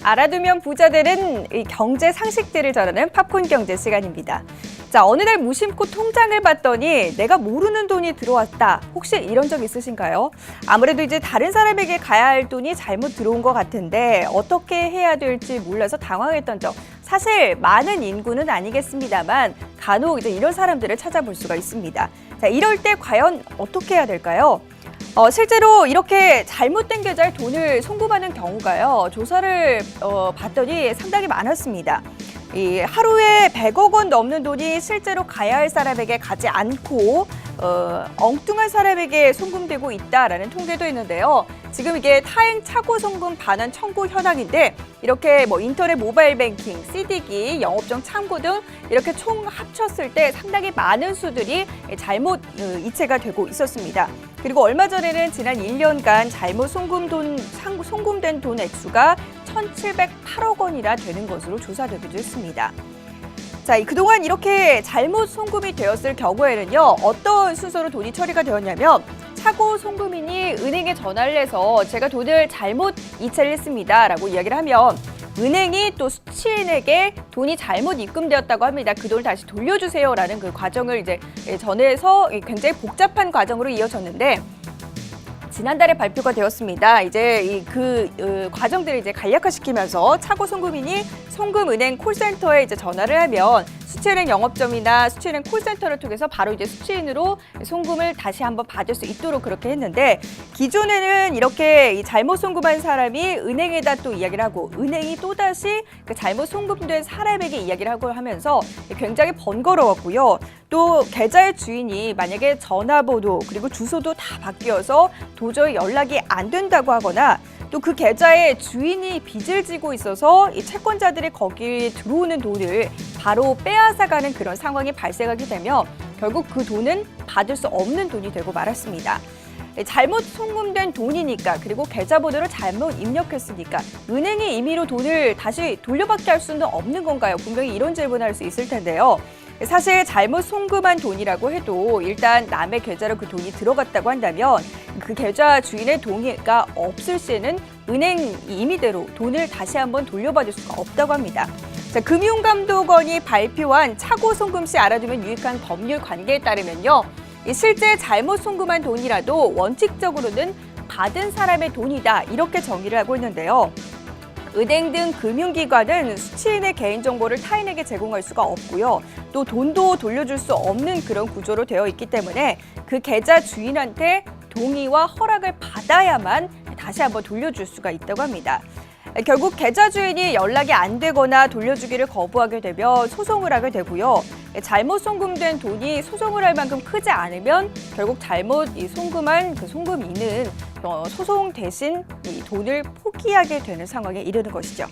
알아두면 부자 되는 이 경제 상식들을 전하는 팝콘 경제 시간입니다. 자, 어느 날 무심코 통장을 봤더니 내가 모르는 돈이 들어왔다. 혹시 이런 적 있으신가요? 아무래도 이제 다른 사람에게 가야 할 돈이 잘못 들어온 것 같은데 어떻게 해야 될지 몰라서 당황했던 적 사실 많은 인구는 아니겠습니다만 간혹 이제 이런 사람들을 찾아볼 수가 있습니다. 자, 이럴 때 과연 어떻게 해야 될까요? 실제로 이렇게 잘못된 계좌에 돈을 송금하는 경우가요. 조사를 봤더니 상당히 많았습니다. 이 하루에 100억 원 넘는 돈이 실제로 가야 할 사람에게 가지 않고 엉뚱한 사람에게 송금되고 있다라는 통계도 있는데요. 지금 이게 타행 착오 송금 반환 청구 현황인데 이렇게 인터넷 모바일 뱅킹, CD기, 영업정 참고 등 이렇게 총 합쳤을 때 상당히 많은 수들이 잘못 이체가 되고 있었습니다. 그리고 얼마 전에는 지난 1년간 잘못 송금된 돈 액수가 1,708억 원이나 되는 것으로 조사되기도 했습니다. 자, 그동안 이렇게 잘못 송금이 되었을 경우에는요, 어떤 순서로 돈이 처리가 되었냐면 착오 송금인이 은행에 전화를 해서 제가 돈을 잘못 이체를 했습니다 라고 이야기를 하면 은행이 또 수취인에게 돈이 잘못 입금되었다고 합니다. 그 돈을 다시 돌려주세요라는 그 과정을 이제 전해서 굉장히 복잡한 과정으로 이어졌는데 지난달에 발표가 되었습니다. 이제 그 과정들을 이제 간략화시키면서 착오 송금인이 송금은행 콜센터에 이제 전화를 하면 수취은행 영업점이나 수취은행 콜센터를 통해서 바로 이제 수취인으로 송금을 다시 한번 받을 수 있도록 그렇게 했는데 기존에는 이렇게 잘못 송금한 사람이 은행에다 또 이야기를 하고 은행이 또 다시 그 잘못 송금된 사람에게 이야기를 하고 하면서 굉장히 번거로웠고요. 또 계좌의 주인이 만약에 전화번호 그리고 주소도 다 바뀌어서 도저히 연락이 안 된다고 하거나 또 그 계좌의 주인이 빚을 지고 있어서 이 채권자들이 거기에 들어오는 돈을 바로 빼앗아가는 그런 상황이 발생하게 되면 결국 그 돈은 받을 수 없는 돈이 되고 말았습니다. 잘못 송금된 돈이니까 그리고 계좌번호를 잘못 입력했으니까 은행이 임의로 돈을 다시 돌려받게 할 수는 없는 건가요? 분명히 이런 질문을 할 수 있을 텐데요. 사실 잘못 송금한 돈이라고 해도 일단 남의 계좌로 그 돈이 들어갔다고 한다면 그 계좌 주인의 동의가 없을 시에는 은행 임의대로 돈을 다시 한번 돌려받을 수가 없다고 합니다. 자, 금융감독원이 발표한 착오 송금 시 알아두면 유익한 법률 관계에 따르면요. 실제 잘못 송금한 돈이라도 원칙적으로는 받은 사람의 돈이다 이렇게 정의를 하고 있는데요. 은행 등 금융기관은 수취인의 개인정보를 타인에게 제공할 수가 없고요. 또 돈도 돌려줄 수 없는 그런 구조로 되어 있기 때문에 그 계좌 주인한테 동의와 허락을 받아야만 다시 한번 돌려줄 수가 있다고 합니다. 결국 계좌 주인이 연락이 안 되거나 돌려주기를 거부하게 되면 소송을 하게 되고요. 잘못 송금된 돈이 소송을 할 만큼 크지 않으면 결국 잘못 송금한 그 송금인은 소송 대신 이 돈을 포기하게 되는 상황에 이르는 것이죠.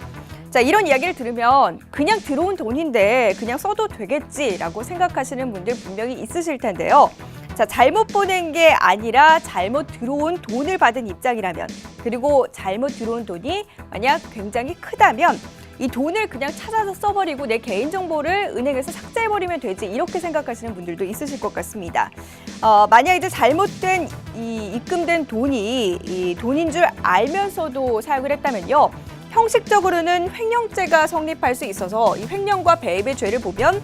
자, 이런 이야기를 들으면 그냥 들어온 돈인데 그냥 써도 되겠지라고 생각하시는 분들 분명히 있으실 텐데요. 자, 잘못 보낸 게 아니라 잘못 들어온 돈을 받은 입장이라면 그리고 잘못 들어온 돈이 만약 굉장히 크다면 이 돈을 그냥 찾아서 써버리고 내 개인정보를 은행에서 삭제해버리면 되지 이렇게 생각하시는 분들도 있으실 것 같습니다. 만약 이제 잘못된 입금된 돈이 이 돈인 줄 알면서도 사용을 했다면요. 형식적으로는 횡령죄가 성립할 수 있어서 이 횡령과 배임의 죄를 보면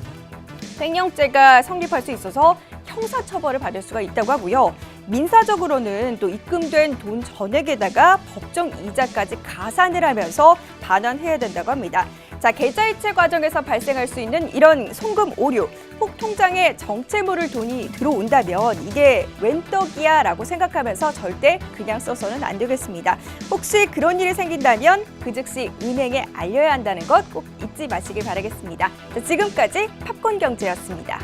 횡령죄가 성립할 수 있어서 형사처벌을 받을 수가 있다고 하고요. 민사적으로는 또 입금된 돈 전액에다가 법정 이자까지 가산을 하면서 반환해야 된다고 합니다. 자, 계좌이체 과정에서 발생할 수 있는 이런 송금 오류, 혹 통장에 정체모를 돈이 들어온다면 이게 웬 떡이야 라고 생각하면서 절대 그냥 써서는 안 되겠습니다. 혹시 그런 일이 생긴다면 그 즉시 은행에 알려야 한다는 것 꼭 잊지 마시길 바라겠습니다. 자, 지금까지 팝콘 경제였습니다.